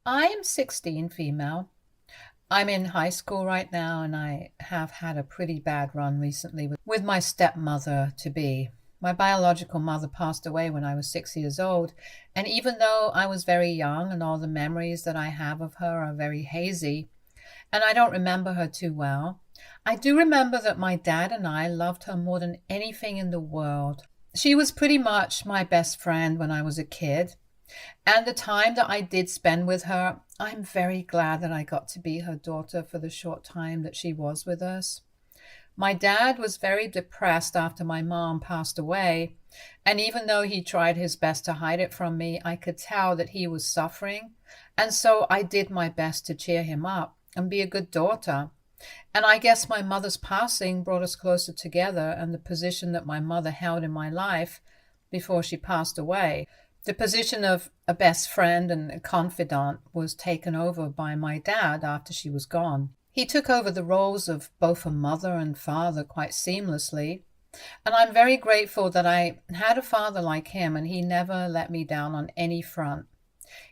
I am 16, female. I'm in high school right now, and I have had a pretty bad run recently with my stepmother to be. My biological mother passed away when I was 6 years old, and even though I was very young and all the memories that I have of her are very hazy, and I don't remember her too well, I do remember that my dad and I loved her more than anything in the world. She was pretty much my best friend when I was a kid, and the time that I did spend with her, I'm very glad that I got to be her daughter for the short time that she was with us. My dad was very depressed after my mom passed away, and even though he tried his best to hide it from me, I could tell that he was suffering, and so I did my best to cheer him up and be a good daughter. And I guess my mother's passing brought us closer together, and the position that my mother held in my life before she passed away, the position of a best friend and a confidant, was taken over by my dad after she was gone. He took over the roles of both a mother and father quite seamlessly, and I'm very grateful that I had a father like him, and he never let me down on any front.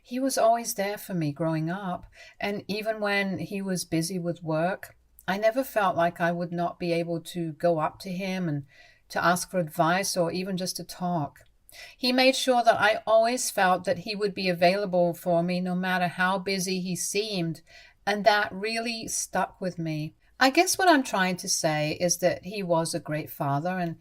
He was always there for me growing up, and even when he was busy with work, I never felt like I would not be able to go up to him and to ask for advice or even just to talk. He made sure that I always felt that he would be available for me no matter how busy he seemed, and that really stuck with me. I guess what I'm trying to say is that he was a great father, and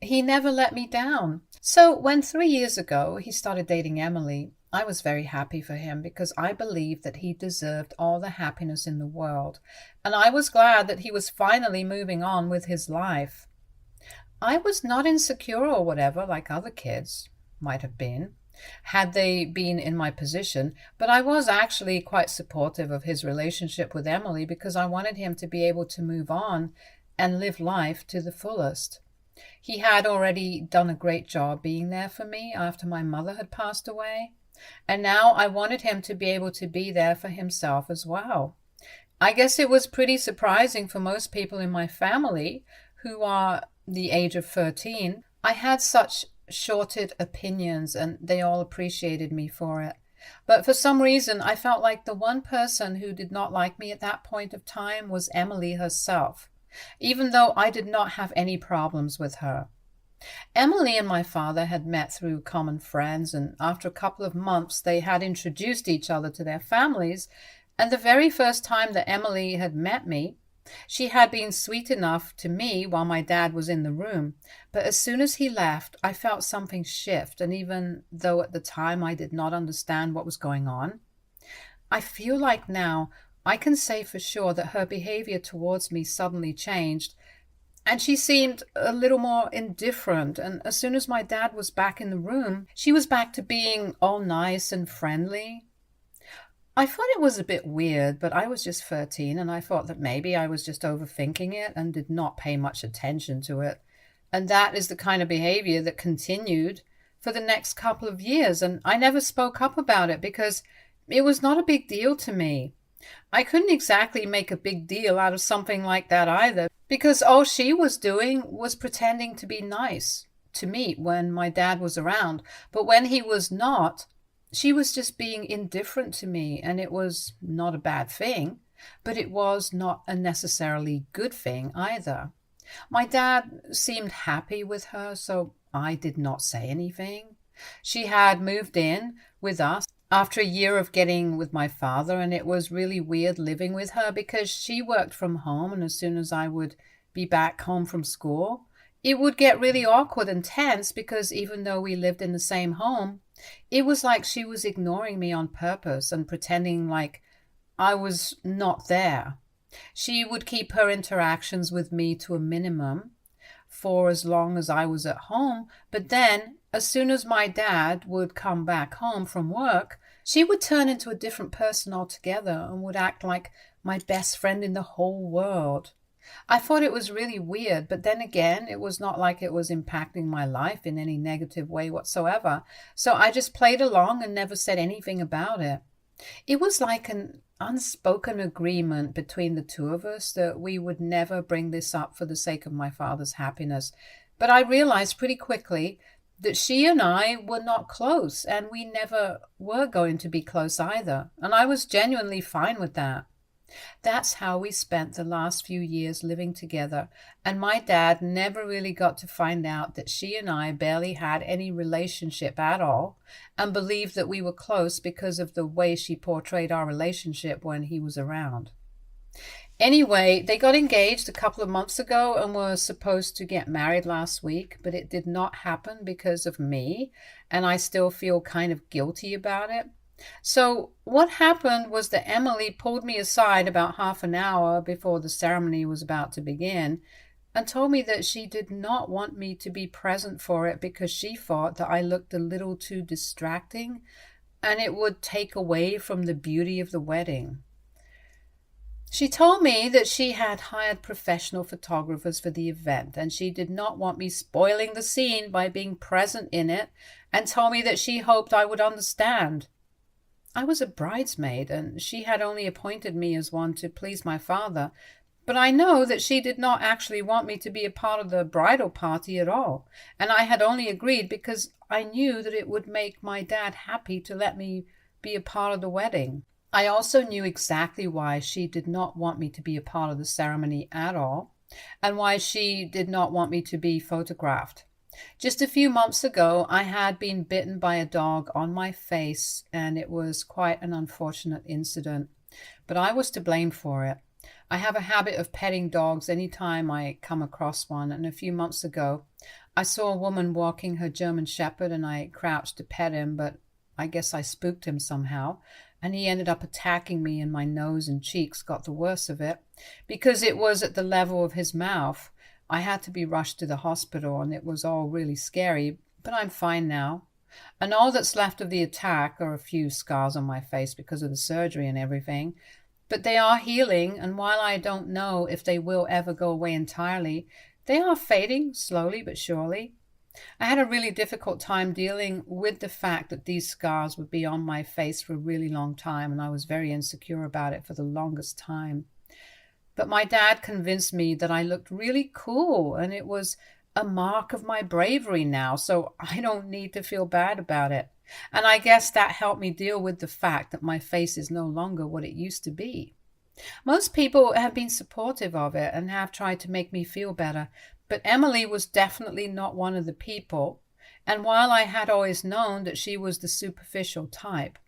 he never let me down. So when 3 years ago he started dating Emily, I was very happy for him because I believed that he deserved all the happiness in the world, and I was glad that he was finally moving on with his life. I was not insecure or whatever, like other kids might have been, had they been in my position, but I was actually quite supportive of his relationship with Emily because I wanted him to be able to move on and live life to the fullest. He had already done a great job being there for me after my mother had passed away, and now I wanted him to be able to be there for himself as well. I guess it was pretty surprising for most people in my family who are the age of 13. I had such shorted opinions and they all appreciated me for it. But for some reason, I felt like the one person who did not like me at that point of time was Emily herself, even though I did not have any problems with her. Emily and my father had met through common friends, and after a couple of months, they had introduced each other to their families. And the very first time that Emily had met me, she had been sweet enough to me while my dad was in the room. But as soon as he left, I felt something shift, and even though at the time I did not understand what was going on, I feel like now I can say for sure that her behavior towards me suddenly changed, and she seemed a little more indifferent. And as soon as my dad was back in the room, she was back to being all nice and friendly. I thought it was a bit weird, but I was just 13 and I thought that maybe I was just overthinking it and did not pay much attention to it. And that is the kind of behavior that continued for the next couple of years. And I never spoke up about it because it was not a big deal to me. I couldn't exactly make a big deal out of something like that either, because all she was doing was pretending to be nice to me when my dad was around. But when he was not, she was just being indifferent to me, and it was not a bad thing, but it was not a necessarily good thing either. My dad seemed happy with her, so I did not say anything. She had moved in with us after a year of getting with my father, and it was really weird living with her because she worked from home, and as soon as I would be back home from school, it would get really awkward and tense because even though we lived in the same home, it was like she was ignoring me on purpose and pretending like I was not there. She would keep her interactions with me to a minimum for as long as I was at home, but then, as soon as my dad would come back home from work, she would turn into a different person altogether and would act like my best friend in the whole world. I thought it was really weird, but then again, it was not like it was impacting my life in any negative way whatsoever. So I just played along and never said anything about it. It was like an unspoken agreement between the two of us that we would never bring this up for the sake of my father's happiness. But I realized pretty quickly that she and I were not close, and we never were going to be close either. And I was genuinely fine with that. That's how we spent the last few years living together, and my dad never really got to find out that she and I barely had any relationship at all, and believed that we were close because of the way she portrayed our relationship when he was around. Anyway, they got engaged a couple of months ago and were supposed to get married last week, but it did not happen because of me, and I still feel kind of guilty about it. So, what happened was that Emily pulled me aside about half an hour before the ceremony was about to begin and told me that she did not want me to be present for it because she thought that I looked a little too distracting and it would take away from the beauty of the wedding. She told me that she had hired professional photographers for the event and she did not want me spoiling the scene by being present in it, and told me that she hoped I would understand. I was a bridesmaid, and she had only appointed me as one to please my father, but I know that she did not actually want me to be a part of the bridal party at all, and I had only agreed because I knew that it would make my dad happy to let me be a part of the wedding. I also knew exactly why she did not want me to be a part of the ceremony at all, and why she did not want me to be photographed. Just a few months ago, I had been bitten by a dog on my face, and it was quite an unfortunate incident, but I was to blame for it. I have a habit of petting dogs any time I come across one, and a few months ago, I saw a woman walking her German Shepherd, and I crouched to pet him, but I guess I spooked him somehow, and he ended up attacking me, and my nose and cheeks got the worst of it because it was at the level of his mouth. I had to be rushed to the hospital, and it was all really scary, but I'm fine now. And all that's left of the attack are a few scars on my face because of the surgery and everything. But they are healing, and while I don't know if they will ever go away entirely, they are fading slowly but surely. I had a really difficult time dealing with the fact that these scars would be on my face for a really long time, and I was very insecure about it for the longest time. But my dad convinced me that I looked really cool, and it was a mark of my bravery now, so I don't need to feel bad about it. And I guess that helped me deal with the fact that my face is no longer what it used to be. Most people have been supportive of it and have tried to make me feel better, but Emily was definitely not one of the people. And while I had always known that she was the superficial type,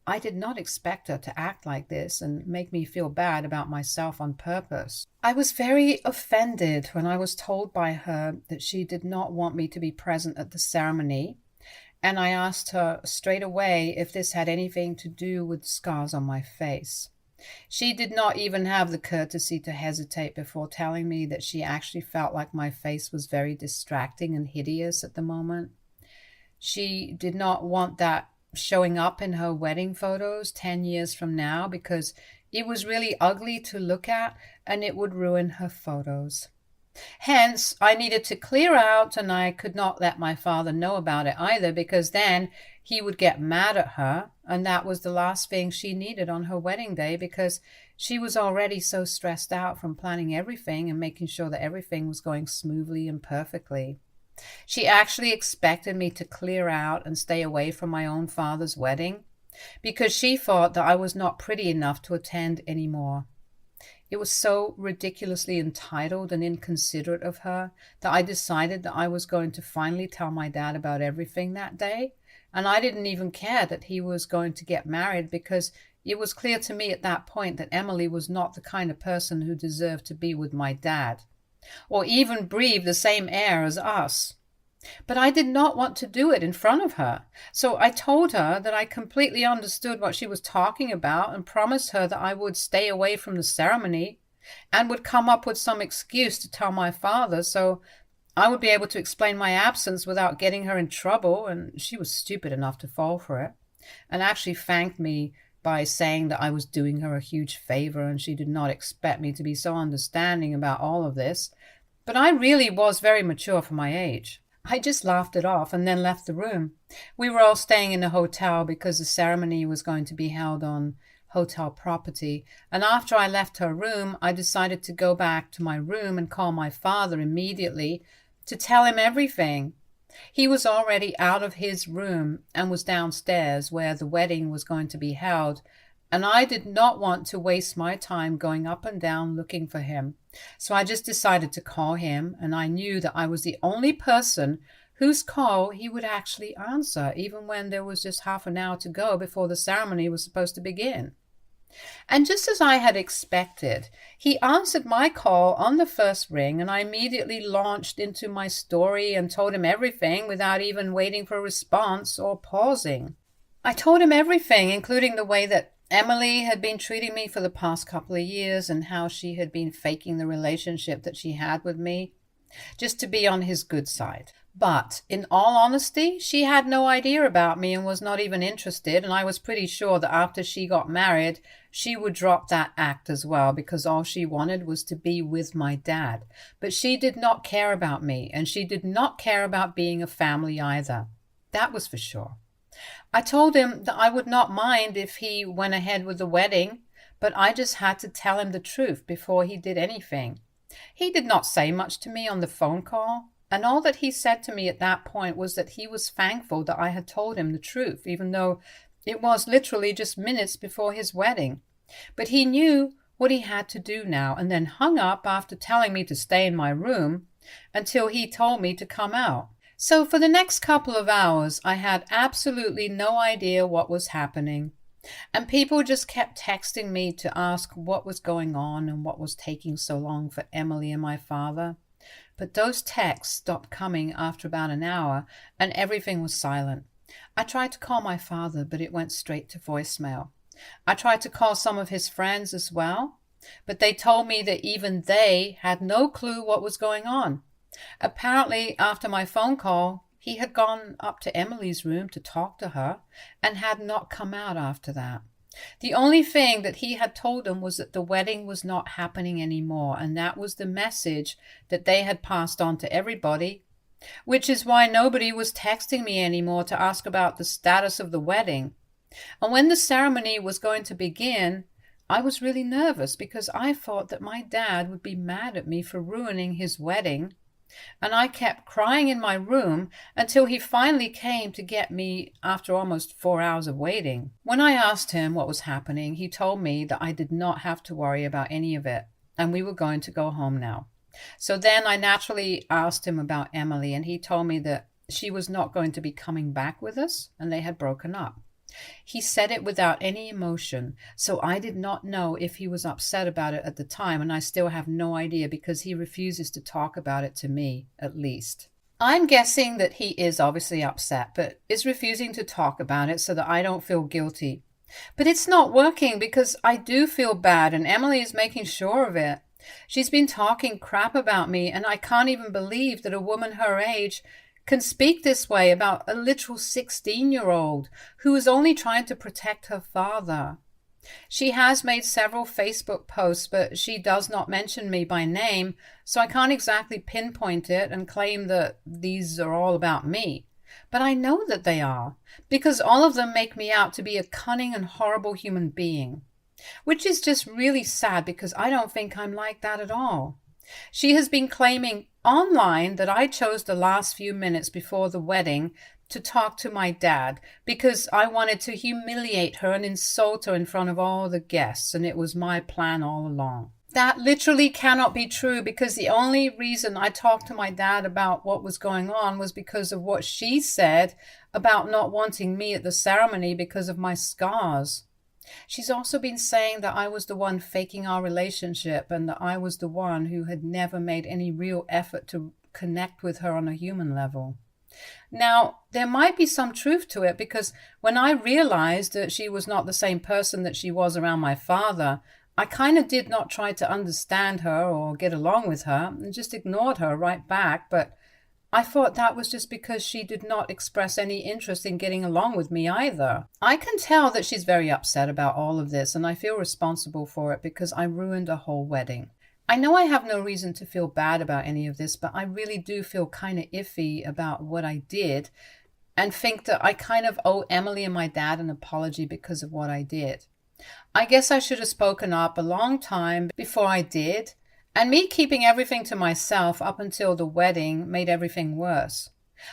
I did not expect her to act like this and make me feel bad about myself on purpose. I was very offended when I was told by her that she did not want me to be present at the ceremony, and I asked her straight away if this had anything to do with scars on my face. She did not even have the courtesy to hesitate before telling me that she actually felt like my face was very distracting and hideous at the moment. She did not want that showing up in her wedding photos 10 years from now because it was really ugly to look at and it would ruin her photos. Hence, I needed to clear out, and I could not let my father know about it either because then he would get mad at her, and that was the last thing she needed on her wedding day because she was already so stressed out from planning everything and making sure that everything was going smoothly and perfectly. She actually expected me to clear out and stay away from my own father's wedding because she thought that I was not pretty enough to attend anymore. It was so ridiculously entitled and inconsiderate of her that I decided that I was going to finally tell my dad about everything that day, and I didn't even care that he was going to get married because it was clear to me at that point that Emily was not the kind of person who deserved to be with my dad, or even breathe the same air as us. But I did not want to do it in front of her, so I told her that I completely understood what she was talking about and promised her that I would stay away from the ceremony and would come up with some excuse to tell my father so I would be able to explain my absence without getting her in trouble, and she was stupid enough to fall for it, and actually thanked me by saying that I was doing her a huge favor and she did not expect me to be so understanding about all of this. But I really was very mature for my age. I just laughed it off and then left the room. We were all staying in a hotel because the ceremony was going to be held on hotel property, and after I left her room, I decided to go back to my room and call my father immediately to tell him everything. He was already out of his room and was downstairs where the wedding was going to be held, and I did not want to waste my time going up and down looking for him. So I just decided to call him, and I knew that I was the only person whose call he would actually answer, even when there was just half an hour to go before the ceremony was supposed to begin. And just as I had expected, he answered my call on the first ring, and I immediately launched into my story and told him everything without even waiting for a response or pausing. I told him everything, including the way that Emily had been treating me for the past couple of years and how she had been faking the relationship that she had with me, just to be on his good side. But in all honesty, she had no idea about me and was not even interested, and I was pretty sure that after she got married, she would drop that act as well, because all she wanted was to be with my dad. But she did not care about me, and she did not care about being a family either. That was for sure. I told him that I would not mind if he went ahead with the wedding, but I just had to tell him the truth before he did anything. He did not say much to me on the phone call, and all that he said to me at that point was that he was thankful that I had told him the truth, even though it was literally just minutes before his wedding. But he knew what he had to do now, and then hung up after telling me to stay in my room until he told me to come out. So for the next couple of hours, I had absolutely no idea what was happening. And people just kept texting me to ask what was going on and what was taking so long for Emily and my father. But those texts stopped coming after about an hour, and everything was silent. I tried to call my father, but it went straight to voicemail. I tried to call some of his friends as well, but they told me that even they had no clue what was going on. Apparently, after my phone call, he had gone up to Emily's room to talk to her and had not come out after that. The only thing that he had told them was that the wedding was not happening anymore, and that was the message that they had passed on to everybody, which is why nobody was texting me anymore to ask about the status of the wedding. And when the ceremony was going to begin, I was really nervous because I thought that my dad would be mad at me for ruining his wedding. And I kept crying in my room until he finally came to get me after almost 4 hours of waiting. When I asked him what was happening, he told me that I did not have to worry about any of it, and we were going to go home now. So then I naturally asked him about Emily, and he told me that she was not going to be coming back with us, and they had broken up. He said it without any emotion, so I did not know if he was upset about it at the time, and I still have no idea because he refuses to talk about it to me, at least. I'm guessing that he is obviously upset, but is refusing to talk about it so that I don't feel guilty. But it's not working because I do feel bad, and Emily is making sure of it. She's been talking crap about me, and I can't even believe that a woman her age can speak this way about a literal 16-year-old who is only trying to protect her father. She has made several Facebook posts, but she does not mention me by name, so I can't exactly pinpoint it and claim that these are all about me. But I know that they are, because all of them make me out to be a cunning and horrible human being, which is just really sad because I don't think I'm like that at all. She has been claiming online that I chose the last few minutes before the wedding to talk to my dad because I wanted to humiliate her and insult her in front of all the guests, and it was my plan all along. That literally cannot be true because the only reason I talked to my dad about what was going on was because of what she said about not wanting me at the ceremony because of my scars. She's also been saying that I was the one faking our relationship and that I was the one who had never made any real effort to connect with her on a human level. Now, there might be some truth to it because when I realized that she was not the same person that she was around my father, I kind of did not try to understand her or get along with her and just ignored her right back, but I thought that was just because she did not express any interest in getting along with me either. I can tell that she's very upset about all of this, and I feel responsible for it because I ruined a whole wedding. I know I have no reason to feel bad about any of this, but I really do feel kind of iffy about what I did and think that I kind of owe Emily and my dad an apology because of what I did. I guess I should have spoken up a long time before I did, and me keeping everything to myself up until the wedding made everything worse.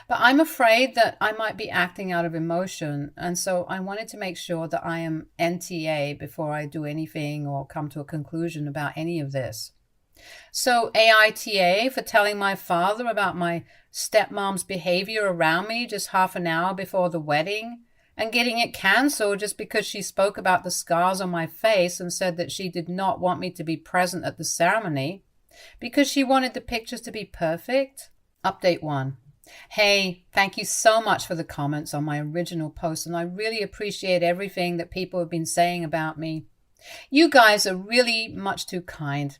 But I'm afraid that I might be acting out of emotion, and so I wanted to make sure that I am NTA before I do anything or come to a conclusion about any of this. So AITA for telling my father about my stepmom's behavior around me just half an hour before the wedding, and getting it cancelled just because she spoke about the scars on my face and said that she did not want me to be present at the ceremony because she wanted the pictures to be perfect. Update 1. Hey, thank you so much for the comments on my original post, and I really appreciate everything that people have been saying about me. You guys are really much too kind.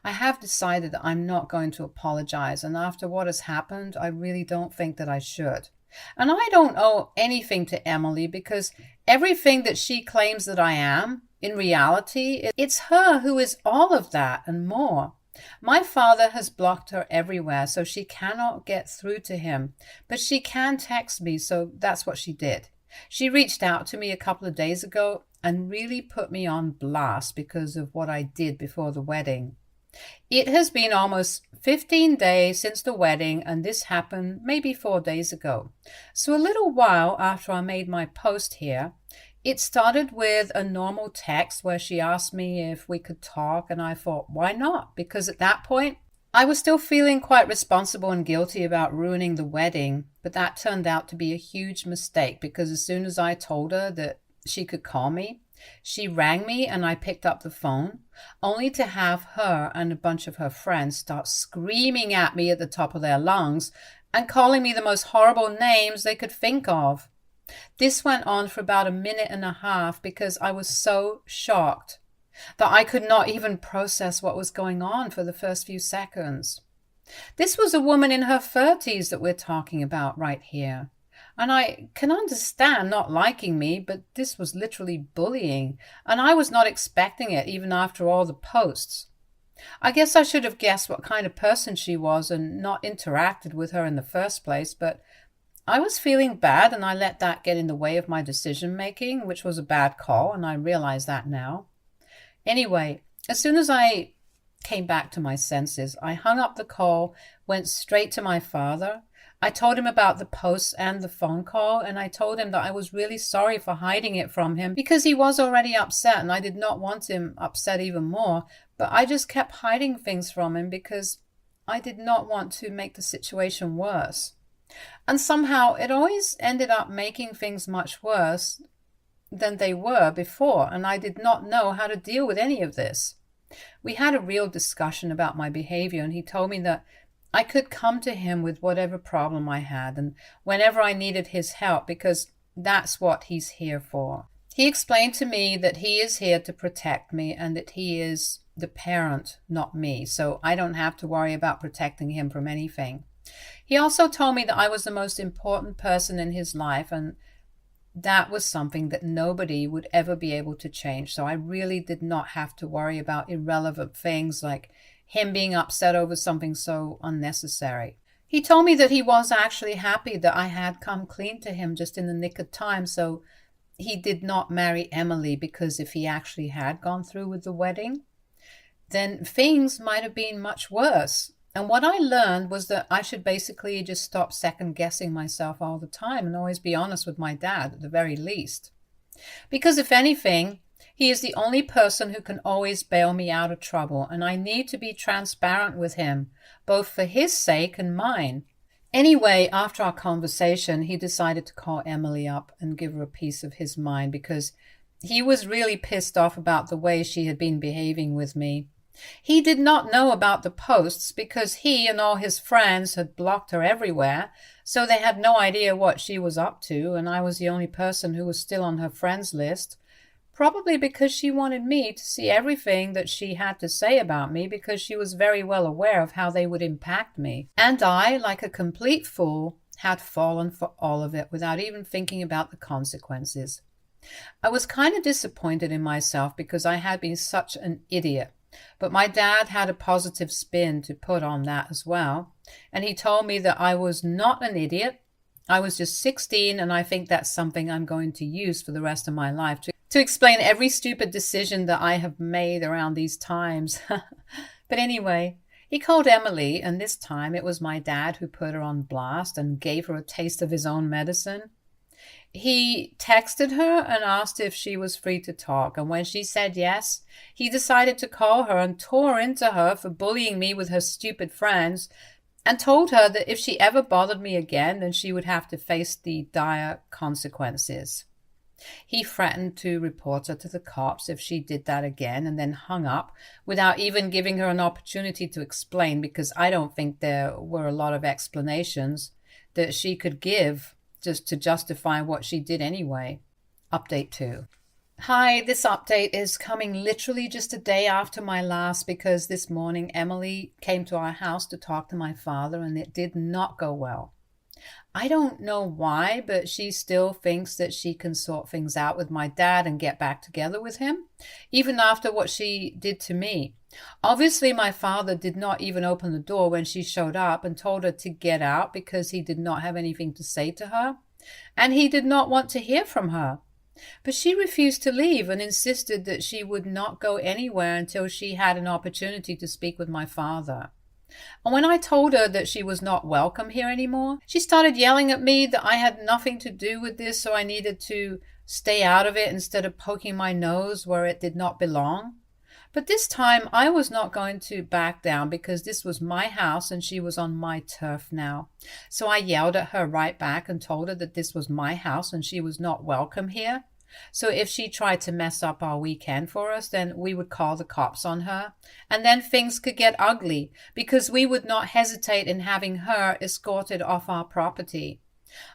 I have decided that I'm not going to apologize, and after what has happened, I really don't think that I should. And I don't owe anything to Emily because everything that she claims that I am, in reality, it's her who is all of that and more. My father has blocked her everywhere, so she cannot get through to him, but she can text me, so that's what she did. She reached out to me a couple of days ago and really put me on blast because of what I did before the wedding. It has been almost 15 days since the wedding, and this happened maybe 4 days ago. So a little while after I made my post here, it started with a normal text where she asked me if we could talk, and I thought, why not? Because at that point, I was still feeling quite responsible and guilty about ruining the wedding, but that turned out to be a huge mistake because as soon as I told her that she could call me, she rang me and I picked up the phone, only to have her and a bunch of her friends start screaming at me at the top of their lungs and calling me the most horrible names they could think of. This went on for about a minute and a half because I was so shocked that I could not even process what was going on for the first few seconds. This was a woman in her 30s that we're talking about right here. And I can understand not liking me, but this was literally bullying, and I was not expecting it even after all the posts. I guess I should have guessed what kind of person she was and not interacted with her in the first place, but I was feeling bad and I let that get in the way of my decision making, which was a bad call, and I realize that now. Anyway, as soon as I came back to my senses, I hung up the call, went straight to my father. I told him about the posts and the phone call, and I told him that I was really sorry for hiding it from him because he was already upset and I did not want him upset even more, but I just kept hiding things from him because I did not want to make the situation worse. And somehow it always ended up making things much worse than they were before, and I did not know how to deal with any of this. We had a real discussion about my behavior, and he told me that I could come to him with whatever problem I had and whenever I needed his help because that's what he's here for. He explained to me that he is here to protect me and that he is the parent, not me, so I don't have to worry about protecting him from anything. He also told me that I was the most important person in his life, and that was something that nobody would ever be able to change. So I really did not have to worry about irrelevant things like him being upset over something so unnecessary. He told me that he was actually happy that I had come clean to him just in the nick of time, so he did not marry Emily, because if he actually had gone through with the wedding, then things might have been much worse. And what I learned was that I should basically just stop second-guessing myself all the time and always be honest with my dad at the very least. Because if anything, he is the only person who can always bail me out of trouble, and I need to be transparent with him, both for his sake and mine. Anyway, after our conversation, he decided to call Emily up and give her a piece of his mind because he was really pissed off about the way she had been behaving with me. He did not know about the posts because he and all his friends had blocked her everywhere, so they had no idea what she was up to, and I was the only person who was still on her friends list, probably because she wanted me to see everything that she had to say about me because she was very well aware of how they would impact me. And I, like a complete fool, had fallen for all of it without even thinking about the consequences. I was kind of disappointed in myself because I had been such an idiot. But my dad had a positive spin to put on that as well, and he told me that I was not an idiot. I was just 16, and I think that's something I'm going to use for the rest of my life to explain every stupid decision that I have made around these times. But anyway, He called Emily, and this time it was my dad who put her on blast and gave her a taste of his own medicine. He texted her and asked if she was free to talk, and when she said yes, he decided to call her and tore into her for bullying me with her stupid friends, and told her that if she ever bothered me again, then she would have to face the dire consequences. He threatened to report her to the cops if she did that again, and then hung up without even giving her an opportunity to explain, because I don't think there were a lot of explanations that she could give just to justify what she did anyway. Update 2. Hi, this update is coming literally just a day after my last, because this morning Emily came to our house to talk to my father, and it did not go well. I don't know why, but she still thinks that she can sort things out with my dad and get back together with him, even after what she did to me. Obviously, my father did not even open the door when she showed up and told her to get out because he did not have anything to say to her, and he did not want to hear from her. But she refused to leave and insisted that she would not go anywhere until she had an opportunity to speak with my father. And when I told her that she was not welcome here anymore, she started yelling at me that I had nothing to do with this, so I needed to stay out of it instead of poking my nose where it did not belong. But this time I was not going to back down, because this was my house and she was on my turf now. So I yelled at her right back and told her that this was my house and she was not welcome here. So if she tried to mess up our weekend for us, then we would call the cops on her. And then things could get ugly, because we would not hesitate in having her escorted off our property.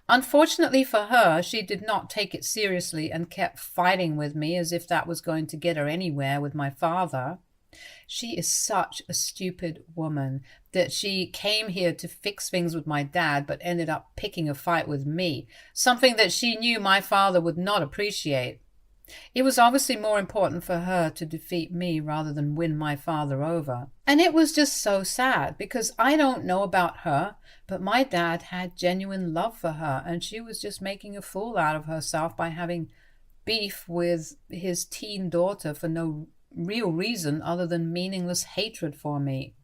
Unfortunately for her, she did not take it seriously and kept fighting with me as if that was going to get her anywhere with my father. She is such a stupid woman that she came here to fix things with my dad, but ended up picking a fight with me, something that she knew my father would not appreciate. It was obviously more important for her to defeat me rather than win my father over. And it was just so sad, because I don't know about her, but my dad had genuine love for her, and she was just making a fool out of herself by having beef with his teen daughter for no real reason other than meaningless hatred for me.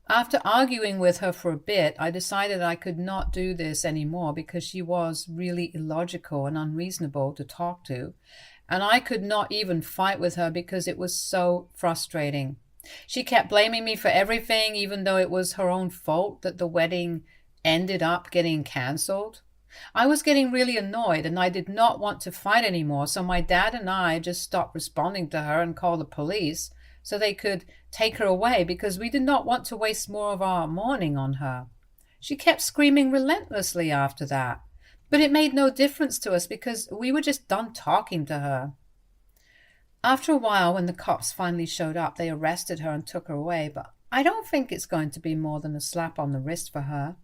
After arguing with her for a bit, I decided I could not do this anymore, because she was really illogical and unreasonable to talk to, and I could not even fight with her because it was so frustrating. She kept blaming me for everything, even though it was her own fault that the wedding ended up getting cancelled. I was getting really annoyed, and I did not want to fight anymore, so my dad and I just stopped responding to her and called the police so they could take her away, because we did not want to waste more of our morning on her. She kept screaming relentlessly after that, but it made no difference to us because we were just done talking to her. After a while, when the cops finally showed up, they arrested her and took her away, but I don't think it's going to be more than a slap on the wrist for her.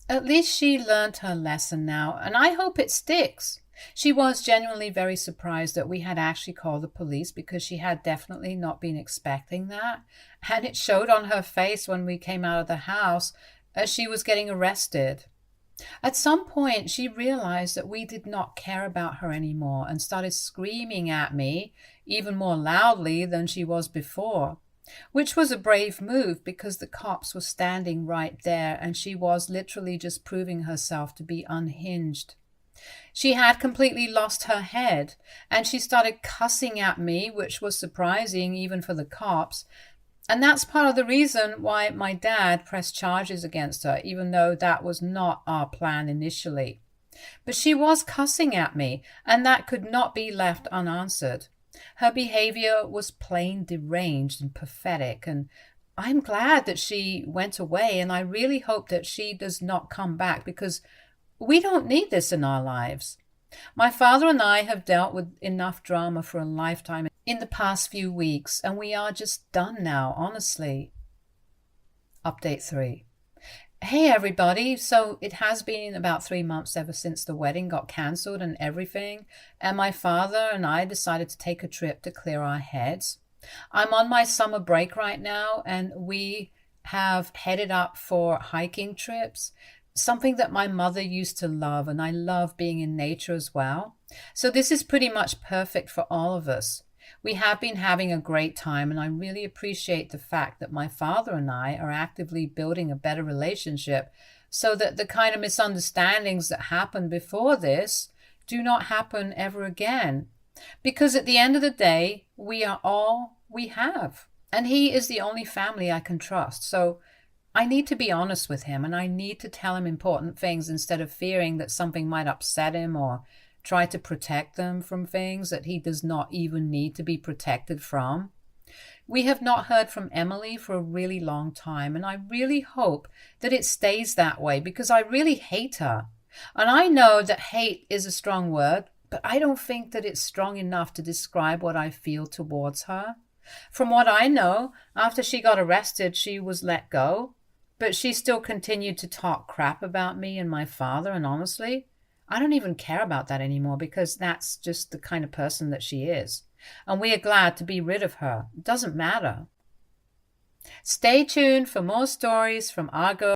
At least she learned her lesson now, and I hope it sticks. She was genuinely very surprised that we had actually called the police, because she had definitely not been expecting that, and it showed on her face when we came out of the house as she was getting arrested. At some point, she realized that we did not care about her anymore and started screaming at me even more loudly than she was before, which was a brave move because the cops were standing right there and she was literally just proving herself to be unhinged. She had completely lost her head, and she started cussing at me, which was surprising even for the cops. And that's part of the reason why my dad pressed charges against her, even though that was not our plan initially. But she was cussing at me, and that could not be left unanswered. Her behavior was plain deranged and pathetic, and I'm glad that she went away, and I really hope that she does not come back, because we don't need this in our lives. My father and I have dealt with enough drama for a lifetime in the past few weeks, and we are just done now, honestly. Update 3. Hey everybody, so it has been about 3 months ever since the wedding got cancelled and everything, and my father and I decided to take a trip to clear our heads. I'm on my summer break right now, and we have headed up for hiking trips, something that my mother used to love, and I love being in nature as well. So this is pretty much perfect for all of us. We have been having a great time, and I really appreciate the fact that my father and I are actively building a better relationship so that the kind of misunderstandings that happened before this do not happen ever again. Because at the end of the day, we are all we have, and he is the only family I can trust. So I need to be honest with him, and I need to tell him important things instead of fearing that something might upset him or try to protect them from things that he does not even need to be protected from. We have not heard from Emily for a really long time, and I really hope that it stays that way because I really hate her. And I know that hate is a strong word, but I don't think that it's strong enough to describe what I feel towards her. From what I know, after she got arrested, she was let go, but she still continued to talk crap about me and my father, and honestly, I don't even care about that anymore because that's just the kind of person that she is. And we are glad to be rid of her. It doesn't matter. Stay tuned for more stories from our girl.